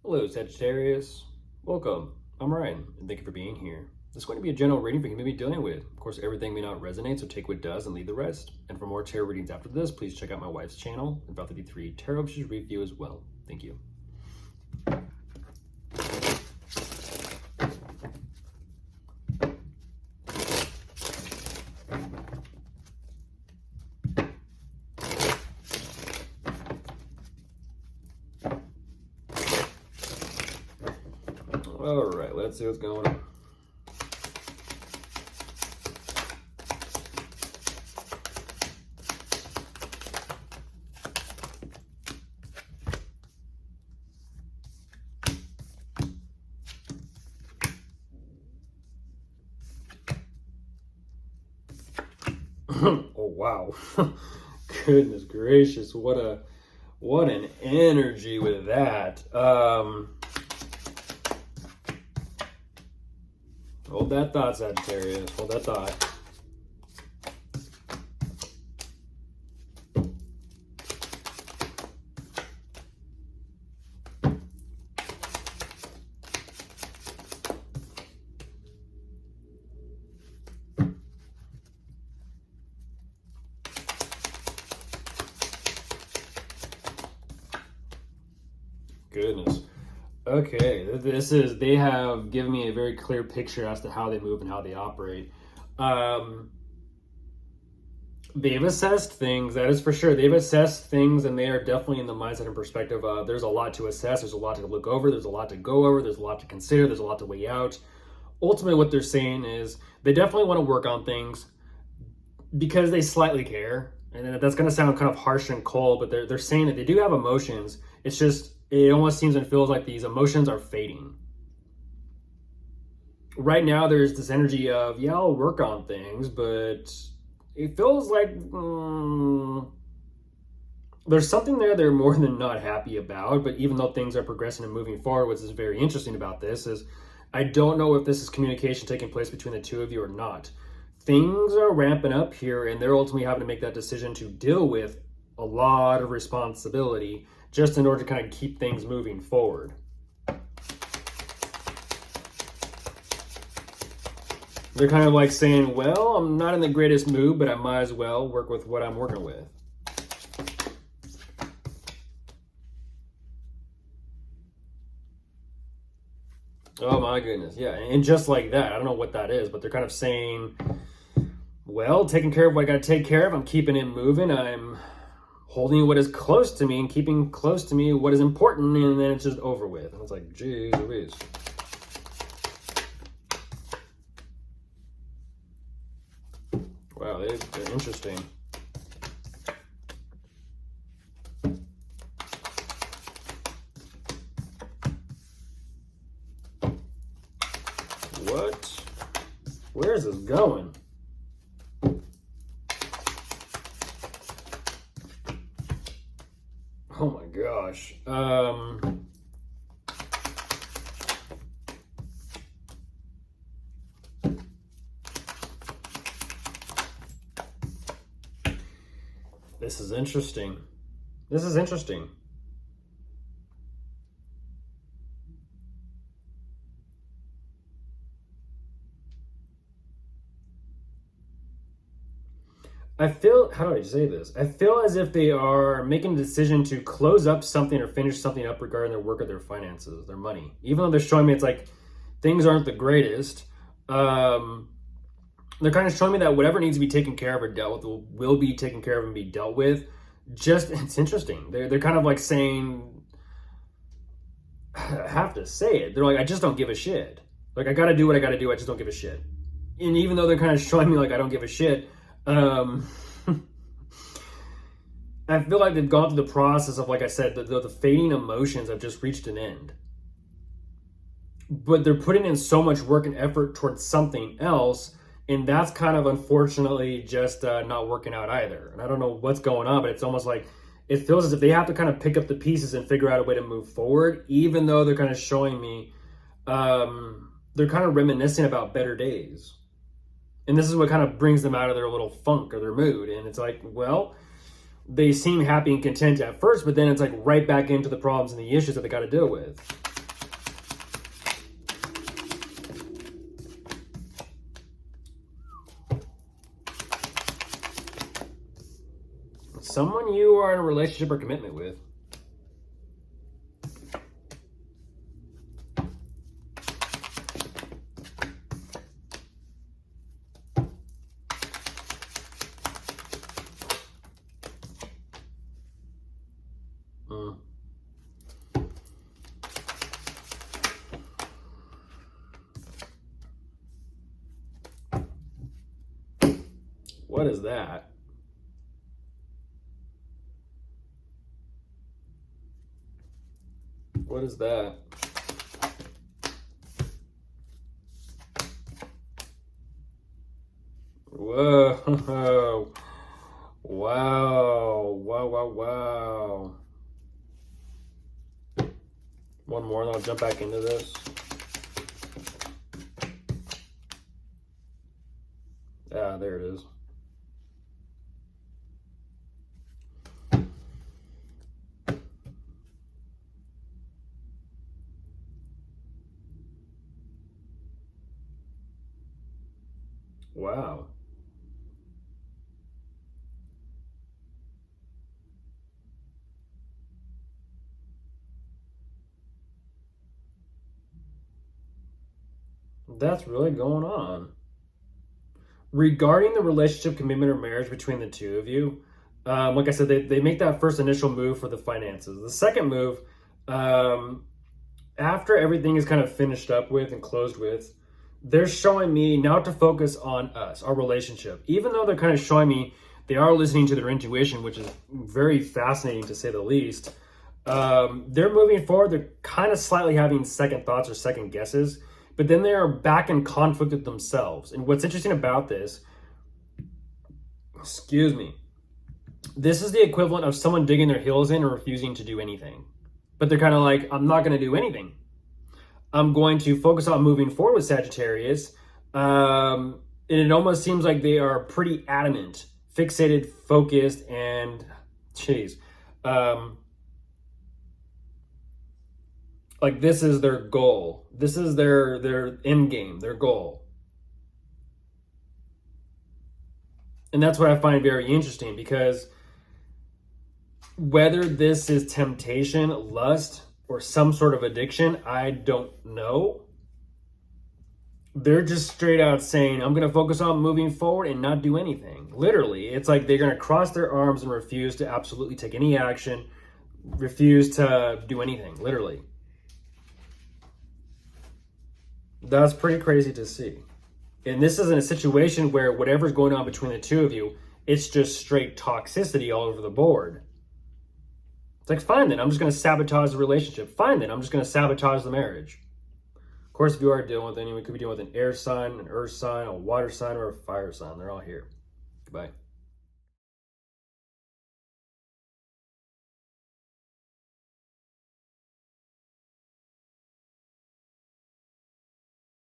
Hello, Sagittarius. Welcome. I'm Ryan, and thank you for being here. This is going to be a general reading for you may be dealing with. Of course, everything may not resonate, so take what does and leave the rest. And for more tarot readings after this, please check out my wife's channel, About 53 Tarot. She's review as well. Thank you. All right, let's see what's going on. Oh wow. Goodness gracious, what an energy with that. Hold that thought, Sagittarius. Hold that thought. Goodness. Okay, they have given me a very clear picture as to how they move and how they operate. They've assessed things, that is for sure. They've assessed things, and they are definitely in the mindset and perspective of there's a lot to assess, there's a lot to look over, there's a lot to go over, there's a lot to consider, there's a lot to weigh out. Ultimately, what they're saying is they definitely want to work on things because they slightly care. And that's going to sound kind of harsh and cold, but they're saying that they do have emotions. It's just, it almost seems and feels like these emotions are fading. Right now, there's this energy of, yeah, I'll work on things, but it feels like there's something there they're more than not happy about. But even though things are progressing and moving forward, which is very interesting about this, is I don't know if this is communication taking place between the two of you or not. Things are ramping up here, and they're ultimately having to make that decision to deal with a lot of responsibility just in order to kind of keep things moving forward. They're kind of like saying, well, I'm not in the greatest mood, but I might as well work with what I'm working with. Oh my goodness, yeah, and just like that, I don't know what that is, but they're kind of saying, well, taking care of what I gotta take care of, I'm keeping it moving, I'm holding what is close to me and keeping close to me what is important, and then it's just over with. And it's like, geez Louise. Wow, they're interesting. What? Where is this going? Oh my gosh. This is interesting. This is interesting. I feel, how do I say this? I feel as if they are making a decision to close up something or finish something up regarding their work or their finances, their money. Even though they're showing me it's like things aren't the greatest, they're kind of showing me that whatever needs to be taken care of or dealt with will be taken care of and be dealt with. Just, it's interesting. They're kind of like saying, I have to say it. They're like, I just don't give a shit. Like, I got to do what I got to do. I just don't give a shit. And even though they're kind of showing me like I don't give a shit, I feel like they've gone through the process of, like I said, the fading emotions have just reached an end. But they're putting in so much work and effort towards something else, and that's kind of unfortunately just not working out either. And I don't know what's going on, but it's almost like it feels as if they have to kind of pick up the pieces and figure out a way to move forward, even though they're kind of showing me they're kind of reminiscing about better days. And this is what kind of brings them out of their little funk or their mood. And it's like, well, they seem happy and content at first, but then it's like right back into the problems and the issues that they got to deal with. someone you are in a relationship or commitment with. What is that? What is that? Whoa. Wow. Wow, wow, wow. One more and I'll jump back into this. Ah, there it is. Wow. That's really going on. Regarding the relationship, commitment, or marriage between the two of you, like I said, they make that first initial move for the finances. The second move, after everything is kind of finished up with and closed with, they're showing me now to focus on us, our relationship. Even though they're kind of showing me they are listening to their intuition, which is very fascinating to say the least. They're moving forward. They're kind of slightly having second thoughts or second guesses, but then they are back in conflict with themselves. And what's interesting about this, excuse me, this is the equivalent of someone digging their heels in and refusing to do anything. But they're kind of like, I'm not going to do anything. I'm going to focus on moving forward with Sagittarius. And it almost seems like they are pretty adamant, fixated, focused, and like this is their goal. This is their end game, their goal. And that's what I find very interesting, because whether this is temptation, lust, or some sort of addiction, I don't know. They're just straight out saying, I'm going to focus on moving forward and not do anything. Literally, it's like they're going to cross their arms and refuse to absolutely take any action, refuse to do anything, literally. That's pretty crazy to see. And this isn't a situation where whatever's going on between the two of you, it's just straight toxicity all over the board. It's like, fine then, I'm just going to sabotage the relationship. Fine then, I'm just going to sabotage the marriage. Of course, if you are dealing with anyone, we could be dealing with an air sign, an earth sign, a water sign, or a fire sign. They're all here. Goodbye.